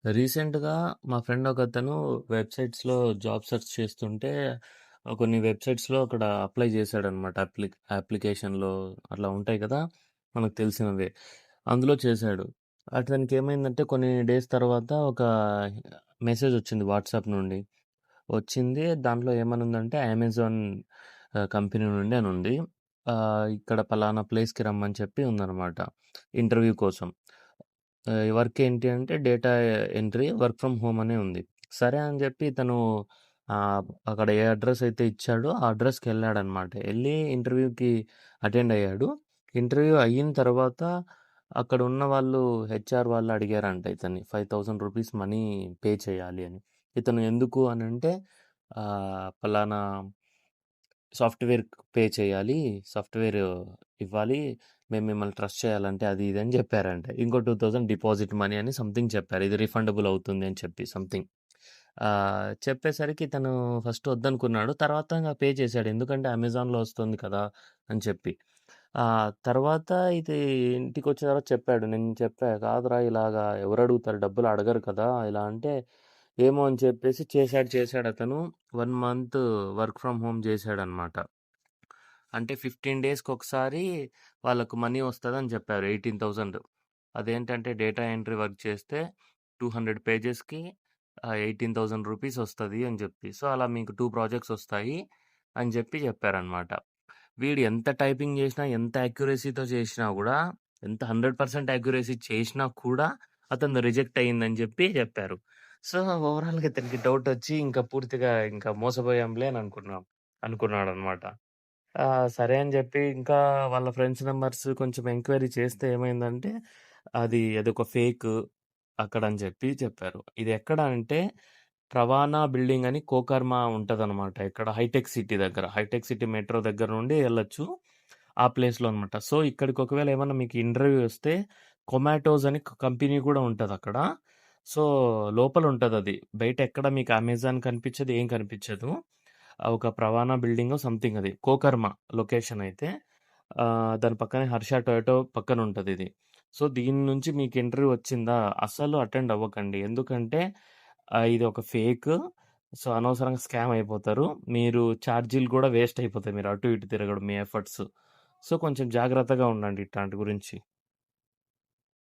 రీసెంట్‌గా మా ఫ్రెండ్ ఒకతను వెబ్‌సైట్స్‌లో జాబ్ సెర్చ్ చేస్తుంటే కొన్ని వెబ్‌సైట్స్‌లో అక్కడ అప్లై చేశాడనమాట. అప్లికేషన్‌లో అట్లా ఉంటాయి కదా! మనకు తెలిసినవే. అందులో చేశాడు. అతనికేమైందంటే కొన్ని డేస్ తర్వాత ఒక మెసేజ్ వచ్చింది వాట్సాప్ నుండి. వచ్చింది. దాంట్లో ఏమనుందంటే అమెజాన్ కంపెనీ నుండి అనుంది. ఇక్కడ పలానా ప్లేస్‌కి రమ్మని చెప్పి ఉందనమాట. ఇంటర్వ్యూ కోసం. వర్క్ ఏంటి అంటే data entry, work from home అనే ఉంది. సరే అని చెప్పి తను అక్కడ ఏ అడ్రెస్ అయితే ఇచ్చాడో ఆ అడ్రస్‌కెళ్ళాడనమాట. ఎళ్లి ఇంటర్వ్యూకి అటెండ్ అయ్యాడు. ఇంటర్వ్యూ అయిన తర్వాత అక్కడ ఉన్న వాళ్ళు హెచ్ఆర్ వాళ్ళు అడిగారంట ఇతన్ని రూ. 5,000 మనీ పే చేయాలి అని. ఇతను ఎందుకు అనంటే పలానా సాఫ్ట్‌వేర్ పే చేయాలి. సాఫ్ట్‌వేర్ ఇవ్వాలి. మేము మిమ్మల్ని ట్రస్ట్ చేయాలంటే అది ఇది అని చెప్పారంట. ఇంకో 2000 డిపాజిట్ మనీ అని సంథింగ్ చెప్పారు. ఇది రిఫండబుల్ అవుతుంది అని చెప్పి సంథింగ్. చెప్పేసరికి తను ఫస్ట్ వద్దనుకున్నాడు. తర్వాత ఇంగ పే చేశాడు. ఎందుకంటే అమెజాన్‌లో వస్తుంది కదా! అని చెప్పి. తర్వాత ఇది ఇంటికొచ్చిన తర్వాత చెప్పాడు. నేను చెప్పా, "కాదురా ఇలాగా ఎవరడుగుతారు డబ్బులు అడగరు కదా!" ఇలా అంటే, ఏమో అని చెప్పేసి చేశాడతను. 1 మంత్ వర్క్ ఫ్రమ్ హోమ్ చేశాడనమాట. అంటే 15 డేస్‌కొకసారి వాళ్ళకు మనీ వస్తదని చెప్పారు. 18,000. అదేంటంటే డేటా ఎంట్రీ వర్క్ చేస్తే 200 పేజెస్‌కి రూ. 18,000 వస్తది అని చెప్పి. సో, అలా మీకు 2 ప్రాజెక్ట్స్ వస్తాయి అని చెప్పి చెప్పారనమాట. వీడు ఎంత టైపింగ్ చేసినా, ఎంత యాక్యురసీతో చేసినా గూడా, ఎంత 100% యాక్యురసీ చేసినా కూడా అతనిది రిజెక్ట్ అయిందని చెప్పి చెప్పారు. సో, ఓవరాల్‌గా ఇతనికి డౌటొచ్చి ఇంకా పూర్తిగా ఇంకా మోసపోయాంలే అని అనుకున్నాడనమాట. సరే అని జెప్పి ఇంకా వాళ్ళ ఫ్రెండ్స్ నంబర్స్ కొంచెం ఎంక్వైరీ చేస్తే ఏమైందంటే, అదొక ఫేక్ అక్కడని చెప్పారు. ఇదెక్కడ అంటే, రవాణా బిల్డింగ్ అని కోకర్మా ఉంటదనమాట. ఇక్కడ హైటెక్ సిటీ దగ్గర. హైటెక్ సిటీ మెట్రో దగ్గర నుండి ఎళ్ళొచ్చు. ఆ ప్లేస్‌లో అనమాట. సో, ఇక్కడికి ఒకవేళ ఏమన్నా మీకు ఇంటర్వ్యూ వస్తే, కొమాటోస్ అని కంపెనీ కూడా ఉంటదక్కడ. సో, లోపలుంటదది. బయట ఎక్కడ మీకు అమెజాన్ కనిపిచ్చదు, ఏం కనిపిచ్చదు. ఒక ప్రవాణ బిల్డింగో సంథింగ్ అది. కోకర్మ లొకేషన్ అయితే. దాని పక్కనే హర్ష టొయోటో పక్కనుంటదిది. సో, దీని నుంచి మీకు ఇంటర్వ్యూ వచ్చిందా? అస్సలు అటెండ్ అవ్వకండి. ఎందుకంటే ఇది ఒక ఫేక్. సో, అనవసరంగా స్కామ్ అయిపోతారు. మీరు ఛార్జీలు కూడా వేస్ట్ అయిపోతాయి. మీరు అటు ఇటు తిరగడం మీ ఎఫర్ట్స్. సో, కొంచెం జాగ్రత్తగా ఉండండి ఇట్లాంటి గురించి.